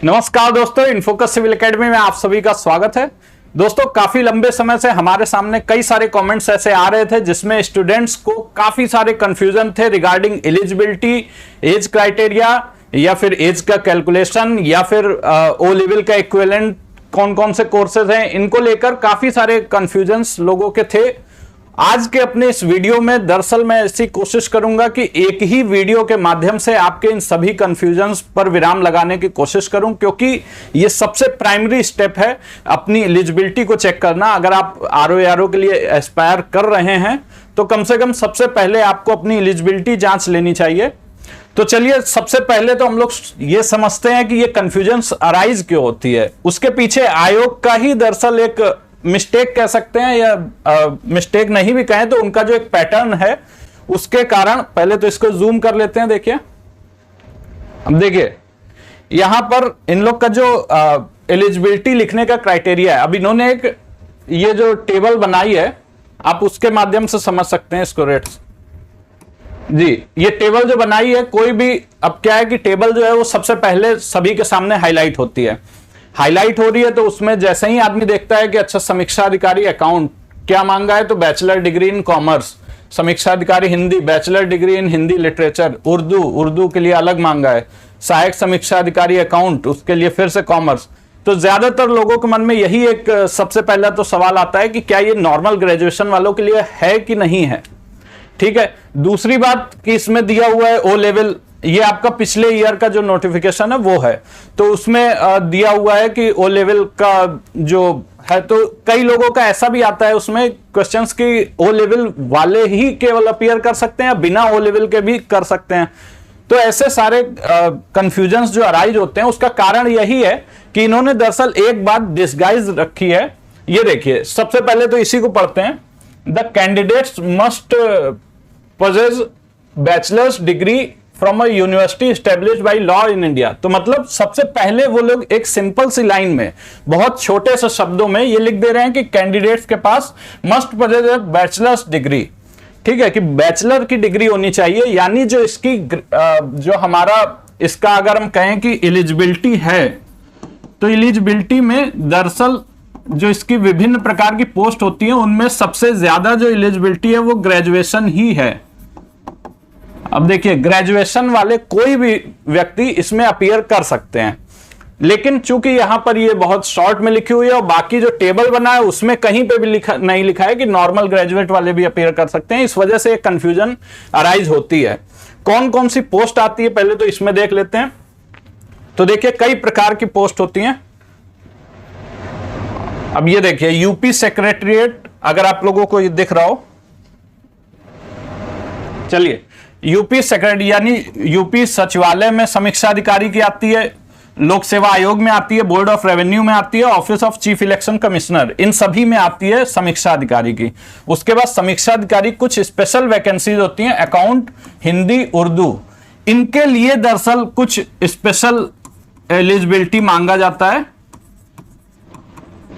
नमस्कार दोस्तों, InFocus civil academy में आप सभी का स्वागत है। दोस्तों, काफी लंबे समय से हमारे सामने कई सारे कमेंट्स ऐसे आ रहे थे जिसमें स्टूडेंट्स को काफी सारे कंफ्यूजन थे रिगार्डिंग एलिजिबिलिटी, एज क्राइटेरिया या फिर एज का कैलकुलेशन या फिर ओ लेवल का इक्विवेलेंट कौन कौन से कोर्सेज हैं, इनको लेकर काफी सारे कंफ्यूजन्स लोगों के थे। आज के अपने इस वीडियो में दरअसल मैं ऐसी कोशिश करूंगा कि एक ही वीडियो के माध्यम से आपके इन सभी कंफ्यूजन्स पर विराम लगाने की कोशिश करूं, क्योंकि ये सबसे प्राइमरी स्टेप है अपनी एलिजिबिलिटी को चेक करना। अगर आप आरओ के लिए एस्पायर कर रहे हैं तो कम से कम सबसे पहले आपको अपनी एलिजिबिलिटी जांच लेनी चाहिए। तो चलिए, सबसे पहले तो हम लोग ये समझते हैं कि ये कंफ्यूजन्स अराइज क्यों होती है। उसके पीछे आयोग का ही दरअसल एक मिस्टेक कह सकते हैं या मिस्टेक नहीं भी कहें तो उनका जो एक पैटर्न है उसके कारण। पहले तो इसको जूम कर लेते हैं। देखिए, अब देखिए यहां पर इन लोग का जो एलिजिबिलिटी लिखने का क्राइटेरिया है, अब इन्होंने एक ये जो टेबल बनाई है आप उसके माध्यम से समझ सकते हैं इसको। रेट्स जी, ये टेबल जो बनाई है कोई भी, अब क्या है कि टेबल जो है वो सबसे पहले सभी के सामने हाईलाइट होती है। हाईलाइट हो रही है तो उसमें जैसे ही आदमी देखता है कि अच्छा समीक्षा अधिकारी अकाउंट क्या मांगा है, तो बैचलर डिग्री इन कॉमर्स, समीक्षा अधिकारी Hindi, bachelor degree in Hindi literature, Urdu के लिए अलग मांगा है, सहायक समीक्षा अधिकारी अकाउंट, उसके लिए फिर से कॉमर्स। तो ज्यादातर लोगों के मन में यही एक सबसे पहला तो सवाल आता है कि क्या ये नॉर्मल ग्रेजुएशन वालों के लिए है कि नहीं है। ठीक है, दूसरी बात कि इसमें दिया हुआ है ओ लेवल, ये आपका पिछले ईयर का जो नोटिफिकेशन है वो है, तो उसमें दिया हुआ है कि ओ लेवल का जो है। तो कई लोगों का ऐसा भी आता है उसमें क्वेश्चंस कि ओ लेवल वाले ही केवल अपीयर कर सकते हैं, बिना ओ लेवल के भी कर सकते हैं। तो ऐसे सारे कंफ्यूजन्स जो अराइज होते हैं उसका कारण यही है कि इन्होंने दरअसल एक बात डिस्गाइज रखी है। ये देखिए, सबसे पहले तो इसी को पढ़ते हैं। The candidates must possess bachelors degree from a university established by law in India. तो मतलब सबसे पहले वो लोग एक सिंपल सी लाइन में बहुत छोटे से शब्दों में ये लिख दे रहे हैं कि कैंडिडेट्स के पास मस्ट possess अ बैचलर्स डिग्री। ठीक है, कि बैचलर की डिग्री होनी चाहिए, यानी जो इसकी जो हमारा इसका अगर हम कहें कि एलिजिबिलिटी है, तो एलिजिबिलिटी में दरअसल जो इसकी विभिन्न प्रकार की पोस्ट होती है उनमें सबसे ज्यादा जो एलिजिबिलिटी है वो ग्रेजुएशन ही है। अब देखिए, ग्रेजुएशन वाले कोई भी व्यक्ति इसमें अपीयर कर सकते हैं, लेकिन चूंकि यहां पर ये बहुत शॉर्ट में लिखी हुई है और बाकी जो टेबल बना है उसमें कहीं पे भी नहीं लिखा है कि नॉर्मल ग्रेजुएट वाले भी अपीयर कर सकते हैं। इस वजह से एक कंफ्यूजन अराइज होती है। कौन कौन सी पोस्ट आती है पहले तो इसमें देख लेते हैं। तो देखिए, कई प्रकार की पोस्ट होती हैं। अब ये देखिए, यूपी सेक्रेटरीट, अगर आप लोगों को ये दिख रहा हो, चलिए, यूपी सेक्रेटरी यानी यूपी सचिवालय में समीक्षा अधिकारी की आती है, लोक सेवा आयोग में आती है, बोर्ड ऑफ रेवेन्यू में आती है, office of chief election commissioner, इन सभी में आती है समीक्षा अधिकारी की। उसके बाद समीक्षा अधिकारी कुछ स्पेशल वैकेंसीज होती हैं, अकाउंट, हिंदी, उर्दू, इनके लिए दरअसल कुछ स्पेशल एलिजिबिलिटी मांगा जाता है।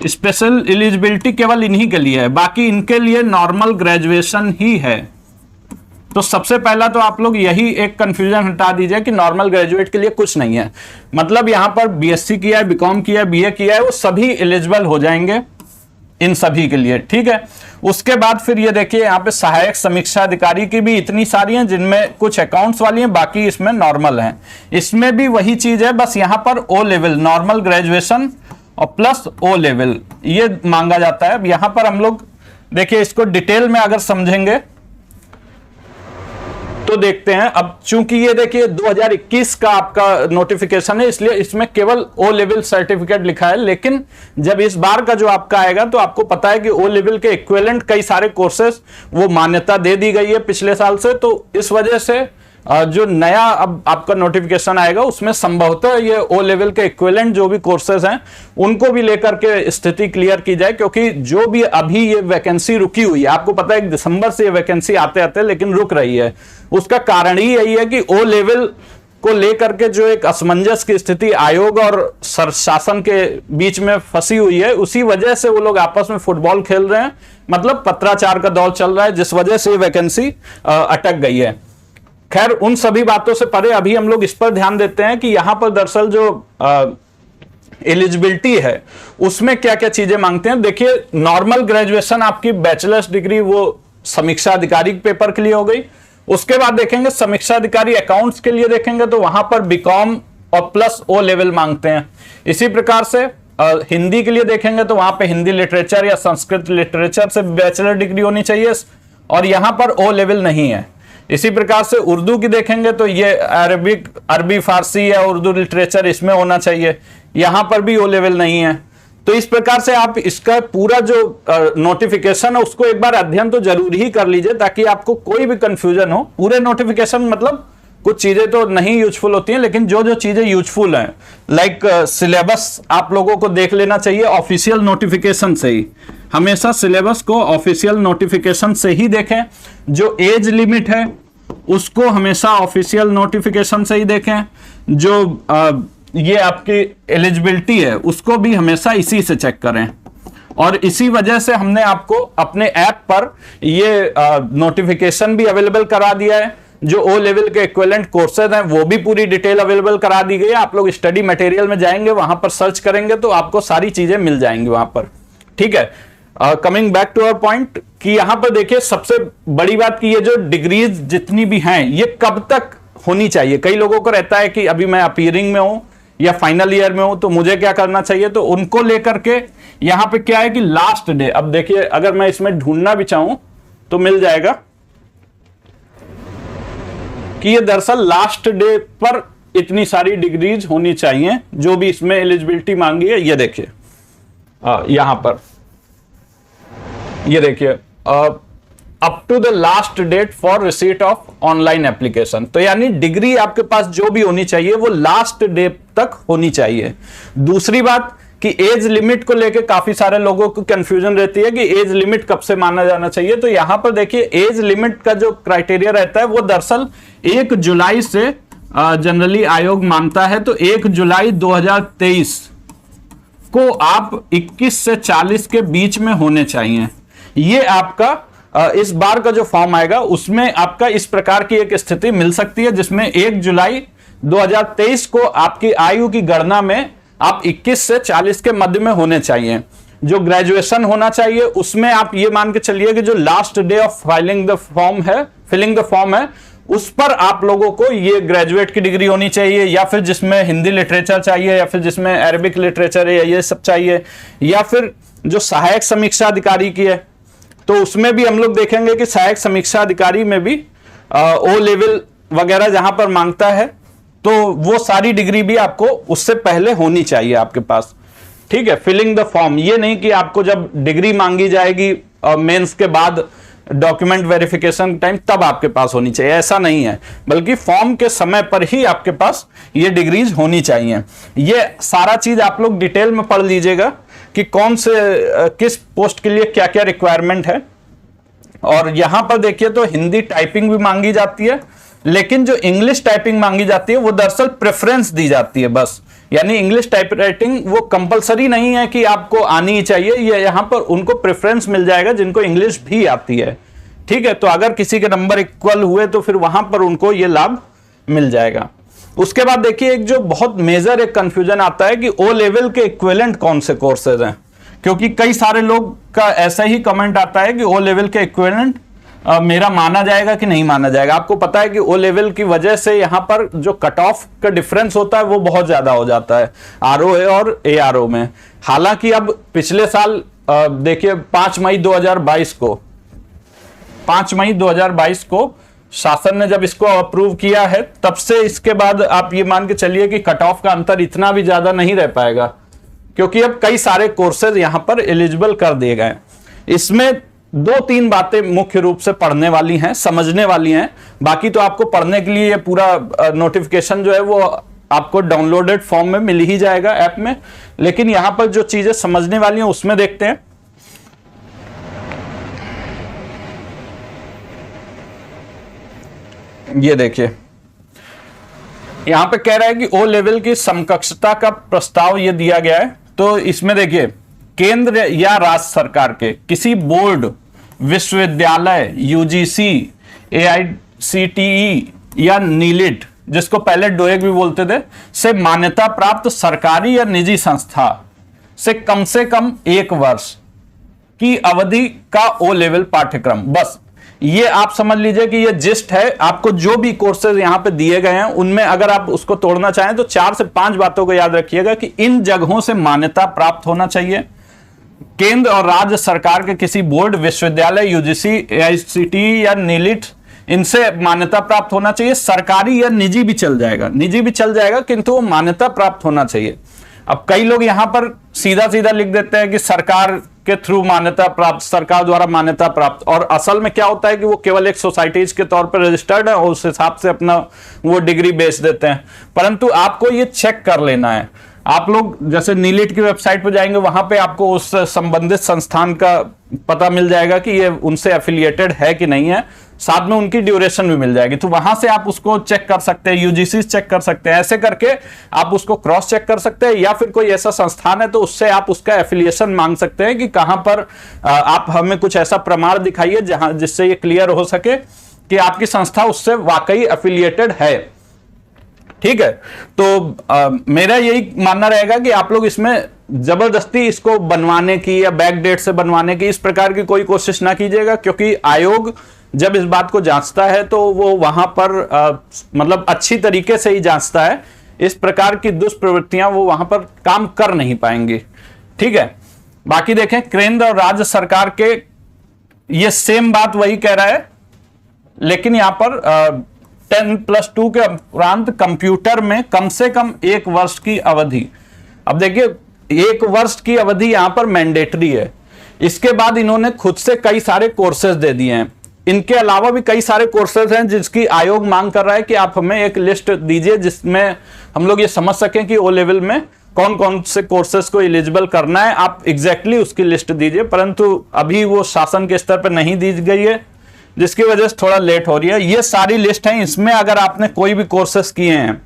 स्पेशल एलिजिबिलिटी केवल इन्हीं के लिए है, बाकी इनके लिए नॉर्मल ग्रेजुएशन ही है। तो सबसे पहला तो आप लोग यही एक कंफ्यूजन हटा दीजिए कि नॉर्मल ग्रेजुएट के लिए कुछ नहीं है। मतलब यहां पर बीएससी किया है, बीकॉम किया है, बीए किया है, वो सभी एलिजिबल हो जाएंगे इन सभी के लिए। ठीक है, उसके बाद फिर ये देखिए, यहाँ पे सहायक समीक्षा अधिकारी की भी इतनी सारी हैं, जिनमें कुछ अकाउंट्स वाली हैं, बाकी इसमें नॉर्मल हैं। इसमें भी वही चीज है, बस यहाँ पर ओ लेवल, नॉर्मल ग्रेजुएशन और प्लस ओ लेवल ये मांगा जाता है। अब यहां पर हम लोग देखिए, इसको डिटेल में अगर समझेंगे तो देखते हैं। अब चूंकि ये देखिए 2021 का आपका नोटिफिकेशन है, इसलिए इसमें केवल ओ लेवल सर्टिफिकेट लिखा है, लेकिन जब इस बार का जो आपका आएगा तो आपको पता है कि ओ लेवल के इक्विवेलेंट कई सारे कोर्सेस वो मान्यता दे दी गई है पिछले साल से। तो इस वजह से जो नया अब आपका नोटिफिकेशन आएगा उसमें संभवतः ये ओ लेवल के इक्विवेलेंट जो भी कोर्सेज हैं उनको भी लेकर के स्थिति क्लियर की जाए, क्योंकि जो भी अभी ये वैकेंसी रुकी हुई है, आपको पता है दिसंबर से ये वैकेंसी आते आते लेकिन रुक रही है, उसका कारण ही यही है कि ओ लेवल को लेकर के जो एक असमंजस की स्थिति आयोग और शासन के बीच में फंसी हुई है, उसी वजह से वो लोग आपस में फुटबॉल खेल रहे हैं। मतलब पत्राचार का दौर चल रहा है, जिस वजह से ये वैकेंसी अटक गई है। खैर, उन सभी बातों से परे अभी हम लोग इस पर ध्यान देते हैं कि यहां पर दरअसल जो एलिजिबिलिटी है उसमें क्या क्या चीजें मांगते हैं। देखिए, नॉर्मल ग्रेजुएशन आपकी बैचलर्स डिग्री वो समीक्षा अधिकारी पेपर के लिए हो गई। उसके बाद देखेंगे समीक्षा अधिकारी अकाउंट्स के लिए देखेंगे तो वहां पर बीकॉम और प्लस ओ लेवल मांगते हैं। इसी प्रकार से हिंदी के लिए देखेंगे तो वहां पे हिंदी लिटरेचर या संस्कृत लिटरेचर से बैचलर डिग्री होनी चाहिए और यहां पर ओ लेवल नहीं है। इसी प्रकार से उर्दू की देखेंगे तो ये अरबी फारसी या उर्दू लिटरेचर इसमें होना चाहिए, यहां पर भी ओ लेवल नहीं है। तो इस प्रकार से आप इसका पूरा जो नोटिफिकेशन है उसको एक बार अध्ययन तो जरूर ही कर लीजिए ताकि आपको कोई भी कंफ्यूजन हो। पूरे नोटिफिकेशन मतलब कुछ चीजें तो नहीं यूजफुल होती हैं, लेकिन जो जो चीजें यूजफुल हैं लाइक सिलेबस आप लोगों को देख लेना चाहिए ऑफिशियल नोटिफिकेशन से ही। हमेशा सिलेबस को ऑफिशियल नोटिफिकेशन से ही देखें। जो एज लिमिट है उसको हमेशा ऑफिशियल नोटिफिकेशन से ही देखें। जो ये आपकी एलिजिबिलिटी है उसको भी हमेशा इसी से चेक करें। और इसी वजह से हमने आपको अपने ऐप पर ये नोटिफिकेशन भी अवेलेबल करा दिया है। जो ओ लेवल के इक्विवेलेंट कोर्सेज हैं वो भी पूरी डिटेल अवेलेबल करा दी गई है। आप लोग स्टडी मटेरियल में जाएंगे, वहां पर सर्च करेंगे तो आपको सारी चीजें मिल जाएंगी वहां पर। ठीक है, coming back to our point कि यहां पर देखिए सबसे बड़ी बात की ये जो डिग्रीज जितनी भी हैं ये कब तक होनी चाहिए। कई लोगों को रहता है कि अभी मैं अपीयरिंग में हूं या फाइनल ईयर में हूं तो मुझे क्या करना चाहिए, तो उनको लेकर के यहां पे क्या है कि लास्ट डे, अब देखिए अगर मैं इसमें ढूंढना भी चाहूं तो मिल जाएगा कि ये दरअसल लास्ट डे पर इतनी सारी डिग्रीज होनी चाहिए जो भी इसमें एलिजिबिलिटी मांगी है। ये देखिए यहां पर ये देखिए up to the last date for receipt of online application. तो यानी डिग्री आपके पास जो भी होनी चाहिए वो लास्ट डे तक होनी चाहिए। दूसरी बात कि एज लिमिट को लेके काफी सारे लोगों को कंफ्यूजन रहती है कि एज लिमिट कब से माना जाना चाहिए। तो यहां पर देखिए एज लिमिट का जो क्राइटेरिया रहता है वो दरअसल 1 जुलाई से जनरली आयोग मानता है। तो 1 जुलाई 2023 को आप 21 से 40 के बीच में होने चाहिए। ये आपका इस बार का जो फॉर्म आएगा उसमें आपका इस प्रकार की एक स्थिति मिल सकती है जिसमें 1 जुलाई 2023 को आपकी आयु की गणना में आप 21 से 40 के मध्य में होने चाहिए। जो ग्रेजुएशन होना चाहिए उसमें आप ये मान के चलिए कि जो last day of filling the form है उस पर आप लोगों को ये ग्रेजुएट की डिग्री होनी चाहिए, या फिर जिसमें हिंदी लिटरेचर चाहिए, या फिर जिसमें अरबिक लिटरेचर है, ये सब चाहिए, या फिर जो सहायक समीक्षा अधिकारी की है तो उसमें भी हम लोग देखेंगे कि सहायक समीक्षा अधिकारी में भी ओ लेवल वगैरह जहां पर मांगता है तो वो सारी डिग्री भी आपको उससे पहले होनी चाहिए आपके पास। ठीक है, फिलिंग द फॉर्म, ये नहीं कि आपको जब डिग्री मांगी जाएगी मेंस के बाद डॉक्यूमेंट वेरिफिकेशन टाइम तब आपके पास होनी चाहिए, ऐसा नहीं है, बल्कि फॉर्म के समय पर ही आपके पास ये डिग्रीज होनी चाहिए। ये सारा चीज आप लोग डिटेल में पढ़ लीजिएगा कि कौन से किस पोस्ट के लिए क्या क्या रिक्वायरमेंट है। और यहां पर देखिए तो हिंदी टाइपिंग भी मांगी जाती है, लेकिन जो इंग्लिश टाइपिंग मांगी जाती है वो दरअसल प्रेफरेंस दी जाती है बस। यानी इंग्लिश टाइप राइटिंग वो कंपलसरी नहीं है कि आपको आनी ही चाहिए, ये यहां पर उनको प्रेफरेंस मिल जाएगा जिनको इंग्लिश भी आती है। ठीक है, तो अगर किसी के नंबर इक्वल हुए तो फिर वहां पर उनको ये लाभ मिल जाएगा। उसके बाद देखिए एक जो बहुत मेजर एक कंफ्यूजन आता है कि ओ लेवल के इक्विवेलेंट कौन से कोर्सेज हैं, क्योंकि कई सारे लोग का ऐसा ही कमेंट आता है कि ओ लेवल के इक्विवेलेंट मेरा माना जाएगा कि नहीं माना जाएगा। आपको पता है कि ओ लेवल की वजह से यहां पर जो कट ऑफ का डिफरेंस होता है वो बहुत ज्यादा हो जाता है आरओए और एआरओ में। हालांकि अब पिछले साल देखिए 5 मई 2022 को शासन ने जब इसको अप्रूव किया है तब से इसके बाद आप ये मान के चलिए कि कट ऑफ का अंतर इतना भी ज्यादा नहीं रह पाएगा, क्योंकि अब कई सारे कोर्सेज यहां पर एलिजिबल कर दिए गए। इसमें 2-3 बातें मुख्य रूप से पढ़ने वाली हैं, समझने वाली हैं। बाकी तो आपको पढ़ने के लिए ये पूरा नोटिफिकेशन जो है वो आपको डाउनलोडेड फॉर्म में मिल ही जाएगा ऐप में, लेकिन यहां पर जो चीजें समझने वाली हैं उसमें देखते हैं। ये देखिए यहां पे कह रहा है कि ओ लेवल की समकक्षता का प्रस्ताव ये दिया गया है। तो इसमें देखिए केंद्र या राज्य सरकार के किसी बोर्ड, विश्वविद्यालय, यूजीसी, एआईसीटीई या नीलिट जिसको पहले डोएक भी बोलते थे, से मान्यता प्राप्त सरकारी या निजी संस्था से कम 1 वर्ष की अवधि का ओ लेवल पाठ्यक्रम। बस ये आप समझ लीजिए कि ये जिस्ट है। आपको जो भी कोर्सेज यहां पे दिए गए हैं उनमें अगर आप उसको तोड़ना चाहें तो 4 से 5 बातों को याद रखिएगा कि इन जगहों से मान्यता प्राप्त होना चाहिए। केंद्र और राज्य सरकार के किसी बोर्ड, विश्वविद्यालय, यूजीसी, एआईसीटीई या नीलिट, इनसे मान्यता प्राप्त होना चाहिए। सरकारी या निजी भी चल जाएगा, निजी भी चल जाएगा, किंतु वो मान्यता प्राप्त होना चाहिए। अब कई लोग यहां पर सीधा सीधा लिख देते हैं कि सरकार के थ्रू मान्यता प्राप्त, सरकार द्वारा मान्यता प्राप्त, और असल में क्या होता है कि वो केवल एक सोसाइटीज के तौर पर रजिस्टर्ड है और उस हिसाब से अपना वो डिग्री बेच देते हैं। परंतु आपको ये चेक कर लेना है। आप लोग जैसे नीलिट की वेबसाइट पर जाएंगे, वहां पे आपको उस संबंधित संस्थान का पता मिल जाएगा कि ये उनसे एफिलिएटेड है कि नहीं है, साथ में उनकी ड्यूरेशन भी मिल जाएगी, तो वहां से आप उसको चेक कर सकते हैं, यूजीसी चेक कर सकते हैं। ऐसे करके आप उसको क्रॉस चेक कर सकते हैं, या फिर कोई ऐसा संस्थान है तो उससे आप उसका एफिलिएशन मांग सकते हैं कि कहां पर आप हमें कुछ ऐसा प्रमाण दिखाइए जहां जिससे ये क्लियर हो सके कि आपकी संस्था उससे वाकई एफिलिएटेड है। ठीक है, तो मेरा यही मानना रहेगा कि आप लोग इसमें जबरदस्ती इसको बनवाने की या बैक डेट से बनवाने की इस प्रकार की कोई कोशिश ना कीजिएगा, क्योंकि आयोग जब इस बात को जांचता है तो वो वहां पर मतलब अच्छी तरीके से ही जांचता है। इस प्रकार की दुष्प्रवृत्तियां वो वहां पर काम कर नहीं पाएंगी। ठीक है, बाकी देखें, केंद्र और राज्य सरकार के ये सेम बात वही कह रहा है, लेकिन यहां पर 10+2 के उपरांत कंप्यूटर में कम से कम 1 वर्ष की अवधि। अब देखिए 1 वर्ष की अवधि यहां पर मैंडेटरी है। इसके बाद इन्होंने खुद से कई सारे कोर्सेज दे दिए हैं। इनके अलावा भी कई सारे कोर्सेज हैं जिसकी आयोग मांग कर रहा है कि आप हमें एक लिस्ट दीजिए जिसमें हम लोग ये समझ सकें कि ओ लेवल में कौन कौन से कोर्सेज को एलिजिबल करना है। आप एग्जैक्टली उसकी लिस्ट दीजिए, परंतु अभी वो शासन के स्तर पर नहीं दी गई है, जिसकी वजह से थोड़ा लेट हो रही है। ये सारी लिस्ट है, इसमें अगर आपने कोई भी कोर्सेज किए हैं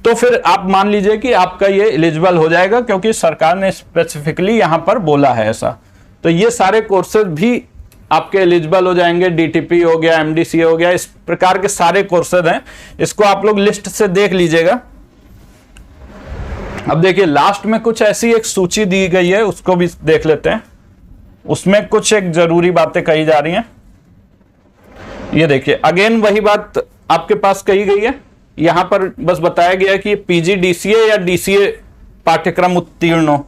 तो फिर आप मान लीजिए कि आपका ये एलिजिबल हो जाएगा, क्योंकि सरकार ने स्पेसिफिकली यहां पर बोला है ऐसा। तो ये सारे कोर्सेज भी आपके एलिजिबल हो जाएंगे। डीटीपी हो गया, एमडीसीए हो गया, इस प्रकार के सारे कोर्सेज हैं। इसको आप लोग लिस्ट से देख लीजिएगा। अब देखिए लास्ट में कुछ ऐसी एक सूची दी गई है, उसको भी देख लेते हैं। उसमें कुछ एक जरूरी बातें कही जा रही हैं। ये देखिए अगेन वही बात आपके पास कही गई है। यहां पर बस बताया गया है कि पीजीडीसीए या डीसीए पाठ्यक्रम उत्तीर्ण हो।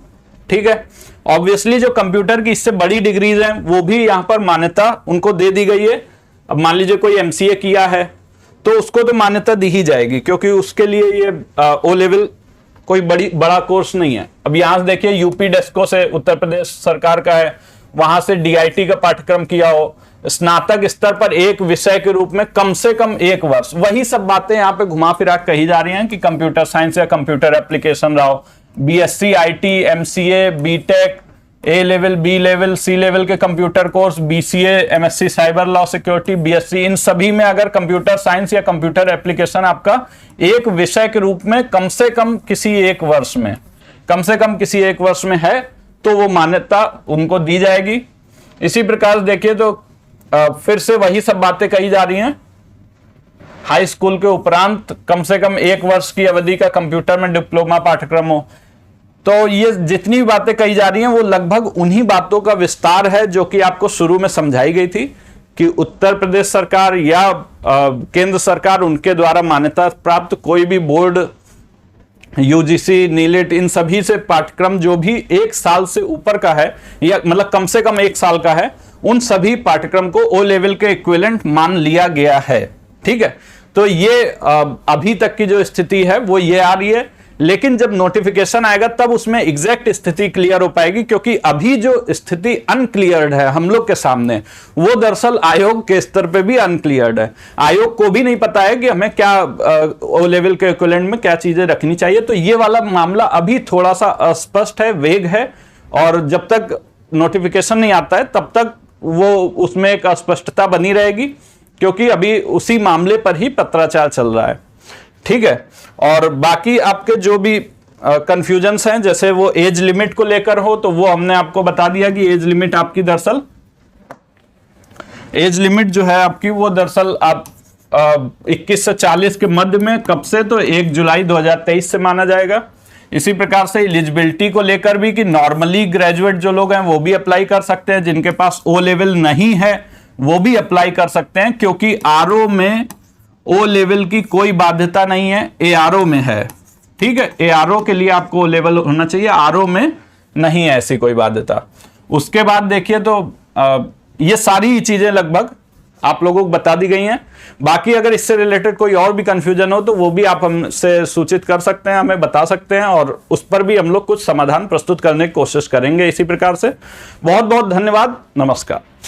ठीक है, ऑब्वियसली जो कंप्यूटर की इससे बड़ी डिग्रीज हैं वो भी यहां पर मान्यता उनको दे दी गई है। अब मान लीजिए कोई एमसीए किया है तो उसको तो मान्यता दी ही जाएगी, क्योंकि उसके लिए ये ओ लेवल कोई बड़ा कोर्स नहीं है। अब यहां से देखिए यूपी डेस्को से उत्तर प्रदेश सरकार का है, वहां से डीआईटी का पाठ्यक्रम किया हो, स्नातक स्तर पर एक विषय के रूप में कम से कम 1 वर्ष। वही सब बातें यहाँ पे घुमा फिरा कही जा रही हैं कि कंप्यूटर साइंस या कंप्यूटर एप्लीकेशन रहा हो, BSc IT, MCA, BTech, A level, B level, C level के computer course, BCA, MSc cyber law security, BSc, इन सभी में अगर कंप्यूटर साइंस या कंप्यूटर एप्लीकेशन आपका एक विषय के रूप में कम से कम किसी एक वर्ष में है तो वो मान्यता उनको दी जाएगी। इसी प्रकार देखिए तो फिर से वही सब बातें कही जा रही हैं। हाई स्कूल के उपरांत कम से कम 1 वर्ष की अवधि का कंप्यूटर में डिप्लोमा पाठ्यक्रम हो। तो ये जितनी बातें कही जा रही हैं वो लगभग उन्हीं बातों का विस्तार है जो कि आपको शुरू में समझाई गई थी कि उत्तर प्रदेश सरकार या केंद्र सरकार उनके द्वारा मान्यता प्राप्त कोई भी बोर्ड, यूजीसी, नीलिट, इन सभी से पाठ्यक्रम जो भी 1 साल से ऊपर का है या मतलब कम से कम 1 साल का है, उन सभी पाठ्यक्रम को ओ लेवल के इक्विवेलेंट मान लिया गया है। ठीक है, तो ये अभी तक की जो स्थिति है वो ये आ रही है, लेकिन जब नोटिफिकेशन आएगा तब उसमें एग्जैक्ट स्थिति क्लियर हो पाएगी, क्योंकि अभी जो स्थिति अनक्लियर्ड है हम लोग के सामने वो दरअसल आयोग के स्तर पे भी अनक्लियर्ड है। आयोग को भी नहीं पता है कि हमें क्या ओ लेवल के इक्विवेलेंट में क्या चीजें रखनी चाहिए। तो ये वाला मामला अभी थोड़ा सा अस्पष्ट है, वेग है, और जब तक नोटिफिकेशन नहीं आता है तब तक वो उसमें एक अस्पष्टता बनी रहेगी, क्योंकि अभी उसी मामले पर ही पत्राचार चल रहा है। ठीक है, और बाकी आपके जो भी कंफ्यूजन्स हैं, जैसे वो एज लिमिट को लेकर हो, तो वो हमने आपको बता दिया कि एज लिमिट आपकी दरअसल एज लिमिट जो है आपकी वो दरअसल आप 21 से 40 के मध्य में, कब से, तो 1 जुलाई 2023 से माना जाएगा। इसी प्रकार से एलिजिबिलिटी को लेकर भी कि नॉर्मली ग्रेजुएट जो लोग हैं वो भी अप्लाई कर सकते हैं, जिनके पास ओ लेवल नहीं है वो भी अप्लाई कर सकते हैं, क्योंकि आरओ में ओ लेवल की कोई बाध्यता नहीं है, एआरओ में है। ठीक है, एआरओ के लिए आपको ओ लेवल होना चाहिए, आरओ में नहीं है ऐसी कोई बाध्यता। उसके बाद देखिए तो ये सारी चीजें लगभग आप लोगों को बता दी गई हैं। बाकी अगर इससे रिलेटेड कोई और भी कंफ्यूजन हो तो वो भी आप हमसे सूचित कर सकते हैं, हमें बता सकते हैं, और उस पर भी हम लोग कुछ समाधान प्रस्तुत करने की कोशिश करेंगे इसी प्रकार से। बहुत बहुत धन्यवाद, नमस्कार।